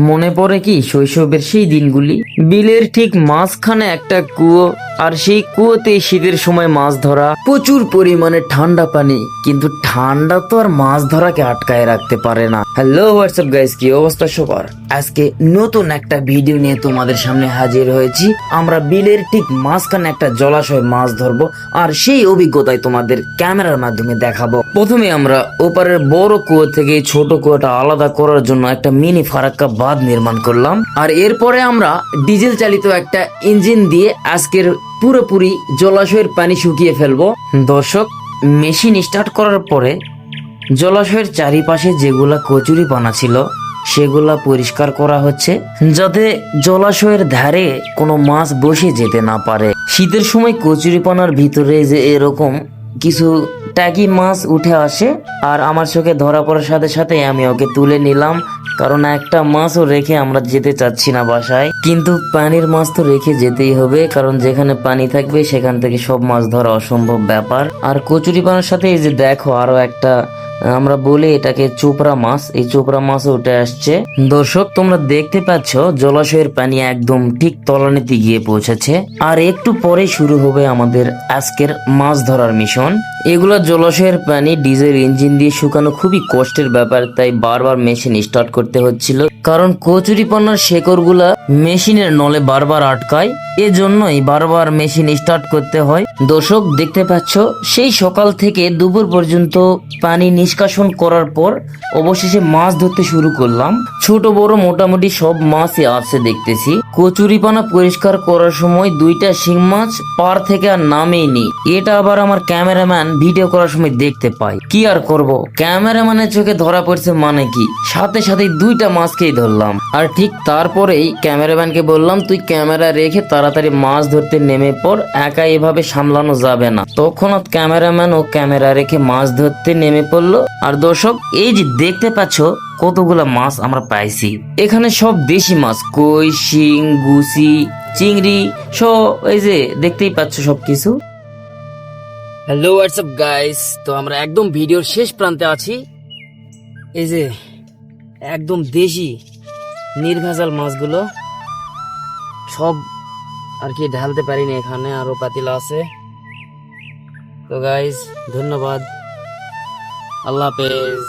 মনে পড়ে কি শৈশবের সেই দিনগুলি? বিলের ঠিক মাঝখানে একটা কুয়ো, আর সেই কুয়োতে শীতের সময় মাছ ধরা, প্রচুর পরিমাণে ঠান্ডা পানি, কিন্তু ঠান্ডা তো আর মাছ ধরাকে আটকায় রাখতে পারে না। হ্যালো হোয়াটসঅ্যাপ গাইস, কি অবস্থা সবার? আজকে নতুন একটা ভিডিও নিয়ে তোমাদের সামনে হাজির হয়েছি। আমরা বিলের ঠিক মাঝখানে একটা জলাশয়ে মাছ ধরবো, আর সেই অভিজ্ঞতাই তোমাদের ক্যামেরার মাধ্যমে দেখাবো। প্রথমে আমরা ওপারের বড় কুয়ো থেকে ছোট কুয়োটা আলাদা করার জন্য একটা মিনি ফারাক্কা বাঁধ নির্মাণ করলাম, আর এরপরে আমরা ডিজেল চালিত একটা ইঞ্জিন দিয়ে আজকের পুরোপুরি জলাশয়ের পানি শুকিয়ে ফেলবো। দর্শক, মেশিন স্টার্ট করার পরে জলাশয়ের চারিপাশে যেগুলা কচুরিপানা ছিল সেগুলা পরিষ্কার করা হচ্ছে, যাতে জলাশয়ের ধারে কোনো মাছ বসে যেতে না পারে। শীতের সময় কচুরিপানার ভিতরে যে এরকম কিছু টাকি মাছ উঠে আসে, আর আমার চোখে ধরা পড়ার সাথে সাথে আমি ওকে তুলে নিলাম, কারণ একটা মাছও রেখে আমরা যেতে চাচ্ছি না বাসায়। কিন্তু পানির মাছ তো রেখে যেতেই হবে, কারণ যেখানে পানি থাকবে সেখান থেকে সব মাছ ধরা অসম্ভব ব্যাপার। আর কচুরিপানার সাথে এই যে দেখো আরো একটা, আমরা বলি এটাকে চোপড়া মাছ, এই চোপড়া মাছও উঠে আসছে। দর্শক, তোমরা দেখতে পাচ্ছ জলাশয়ের পানি একদম ঠিক তলানিতে গিয়ে পৌঁছেছে, আর একটু পরে শুরু হবে আমাদের আজকের মাছ ধরার মিশন। এগুলা জলাশয়ের পানি ডিজেল ইঞ্জিন দিয়ে শুকানো খুবই কষ্টের ব্যাপার, তাই বারবার মেশিন স্টার্ট করতে হচ্ছিল, কারণ কচুরিপানার শেকড়গুলা মেশিনের নলে বারবার আটকায়, এজন্যই বারবার মেশিন স্টার্ট করতে হয়। দর্শক, দেখতে পাচ্ছ সেই সকাল থেকে দুপুর পর্যন্ত পানি নিষ্কাশন করার পর অবশেষে মাছ ধরতে শুরু করলাম। ছোট বড় মোটামুটি সব মাছই আছে দেখতেছি। কচুরিপানা পরিষ্কার করার সময় দুইটা শিং মাছ পার থেকে আর নামেইনি, এটা আবার আমার ক্যামেরাম্যান ভিডিও করার সময় দেখতে পাই। কি আর করব, ক্যামেরাম্যানের চোখে ধরা পড়ছে মানে কি, সাথে সাথে দুইটা মাছকেই ধরলাম। আর ঠিক তারপরেই ক্যামেরাম্যানকে বললাম, তুই ক্যামেরা রেখে তাড়াতাড়ি মাছ ধরতে নেমে পড়, একা এভাবে সামলানো যাবে না। তৎক্ষণাৎ ক্যামেরাম্যান ও ক্যামেরা রেখে মাছ ধরতে নেমে পড়লো। আর দর্শক, এই যে দেখতে পাচ্ছ কতগুলা মাছ আমরা পাইছি, এখানে সব দেশি মাছ, কই, শিং, গুছি, চিংড়ি সব, এই যে দেখতেই পাচ্ছ সবকিছু। হ্যালো হোয়াটসঅ্যাপ গাইস, তো আমরা একদম ভিডিওর শেষ প্রান্তে আছি। এই যে একদম দেশি নির্ভেজাল মাছগুলো সব আর কি ঢালতে পারিনি, এখানে আরো পাতিলা আছে। তো গাইস, ধন্যবাদ, আল্লাহ হাফেজ।